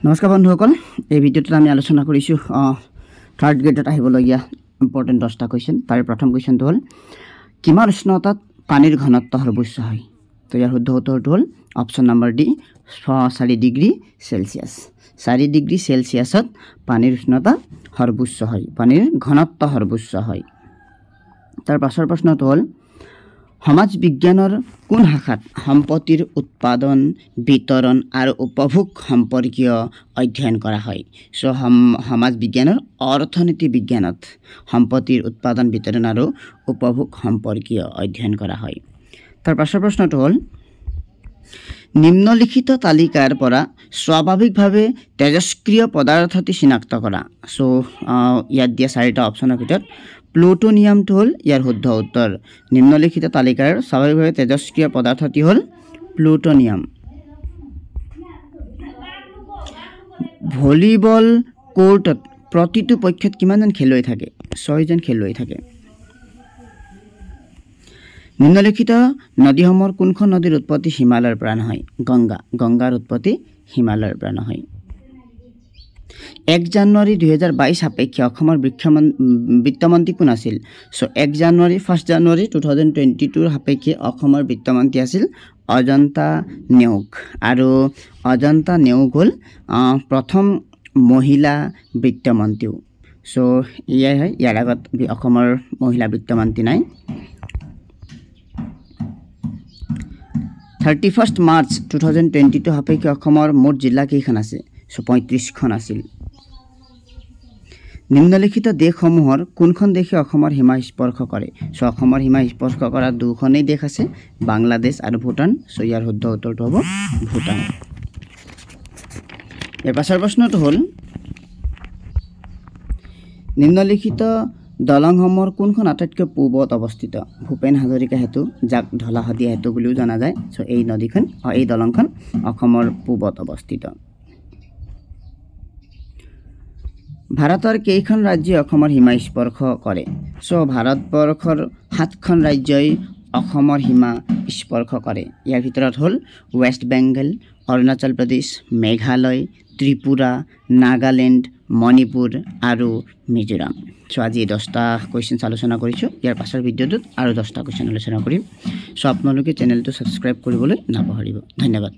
নমস্কাৰ বন্ধুসকল, এই ভিডিঅ'টোত আমি আলোচনা কৰিছোঁ থাৰ্ড গ্ৰেডত আহিবলগীয়া ইম্পৰ্টেণ্ট 10টা কুৱেশ্যন। তাৰে প্ৰথম কুৱেশ্যনটো হ'ল কিমান উষ্ণতাত পানীৰ ঘনত্ব সৰ্বোচ্চ হয়? তো ইয়াৰ শুদ্ধ উত্তৰটো হ'ল option number D 4 degree Celsius. 4 degree চেলচিয়াছত পানীৰ উষ্ণতা সৰ্বোচ্চ হয়, পানীৰ ঘনত্ব সৰ্বোচ্চ হয়। তাৰ পাছৰ প্ৰশ্নটো হ'ল সমাজ বিজ্ঞানৰ কোন শাখাত সম্পত্তিৰ উৎপাদন, বিতৰণ আৰু উপভোগ সম্পৰ্কীয় অধ্যয়ন কৰা হয়? সো সমাজ বিজ্ঞানৰ অৰ্থনীতি বিজ্ঞানত সম্পত্তিৰ উৎপাদন, বিতৰণ আৰু উপভোগ সম্পৰ্কীয় অধ্যয়ন কৰা হয়। তাৰ পাছৰ প্ৰশ্নটো হ'ল নিম্নলিখিত তালিকাৰ পৰা স্বাভাৱিকভাৱে তেজস্ক্ৰিয় পদাৰ্থটি চিনাক্ত কৰা। সো ইয়াত দিয়া 4টা অপশ্যনৰ ভিতৰত প্লুটোনিয়ামটো হ'ল ইয়াৰ শুদ্ধ উত্তৰ। নিম্নলিখিত তালিকাৰ স্বাভাৱিকভাৱে তেজস্ক্ৰিয় পদাৰ্থটি হ'ল প্লুটোনিয়াম। ভলীবল কোৰ্টত প্ৰতিটো পক্ষত কিমানজন খেলুৱৈ থাকে? 6জন খেলুৱৈ থাকে। নিম্নলিখিত নদীসমূহৰ কোনখন নদীৰ উৎপত্তি হিমালয়ৰ পৰা নহয়? গংগা। গংগাৰ উৎপত্তি হিমালয়ৰ পৰা নহয়। 1 জানুৱাৰী 2022 সাপেক্ষে অসমৰ বিত্তমন্ত্ৰী কোন আছিল? সো 1 জানুৱাৰী 2022 সাপেক্ষে অসমৰ বিত্তমন্ত্ৰী আছিল অজন্তা নেওগ। আৰু অজন্তা নেওগ হ'ল প্ৰথম মহিলা বিত্তমন্ত্ৰীও। সো এয়াই হয়, ইয়াৰ আগত অসমৰ মহিলা বিত্তমন্ত্ৰী নাই। 31 মাৰ্চ 2022 সাপেক্ষে অসমৰ মুঠ জিলা কেইখন আছে? সো 35খন আছিল। নিম্নলিখিত দেশসমূহৰ কোনখন দেশে অসমৰ সীমা স্পৰ্শ কৰে? সো অসমৰ সীমা স্পৰ্শ কৰা 2খনেই দেশ আছে, বাংলাদেশ আৰু ভূটান। সো ইয়াৰ শুদ্ধ উত্তৰটো হ'ব ভূটান। ইয়াৰ পাছৰ প্ৰশ্নটো হ'ল নিম্নলিখিত দলংসমূহৰ কোনখন আটাইতকৈ পূবত অৱস্থিত? ভূপেন হাজৰিকা সেতু, যাক ধলাশদিয়া সেতু বুলিও জনা যায়। সো এই দলংখন অসমৰ পূবত অৱস্থিত। ভাৰতৰ কেইখন ৰাজ্যই অসমৰ সীমা স্পৰ্শ কৰে? সো ভাৰতবৰ্ষৰ 7খন ৰাজ্যই অসমৰ সীমা স্পৰ্শ কৰে। ইয়াৰ ভিতৰত হ'ল ৱেষ্ট বেংগল, অৰুণাচল প্ৰদেশ, মেঘালয়, ত্ৰিপুৰা, নাগালেণ্ড, মণিপুৰ আৰু মিজোৰাম। সো আজি 10টা কুৱেশ্যন আলোচনা কৰিছোঁ। ইয়াৰ পাছৰ ভিডিঅ'টোত আৰু 10টা কুৱেশ্যন আলোচনা কৰিম। সো আপোনালোকে চেনেলটো ছাবস্ক্ৰাইব কৰিবলৈ নাপাহৰিব। ধন্যবাদ।